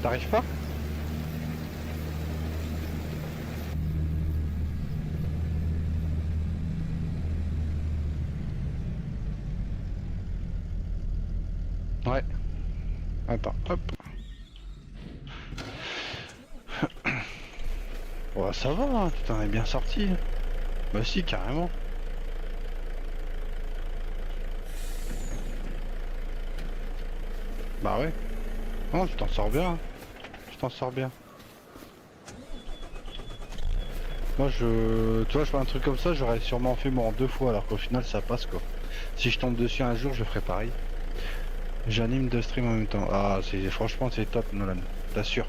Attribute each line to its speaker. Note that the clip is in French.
Speaker 1: T'arrives pas? Ouais. Attends, hop. Ouais, ça va, hein, tu t'en es bien sorti. Bah si, carrément. Bah ouais. Non, tu t'en sors bien, hein. Tu t'en sors bien. Moi, tu vois, je fais un truc comme ça, j'aurais sûrement fait moi en 2 fois, alors qu'au final, ça passe, quoi. Si je tombe dessus un jour, je ferai pareil. J'anime 2 streams en même temps. Ah, franchement, c'est top, Nolan. T'assures.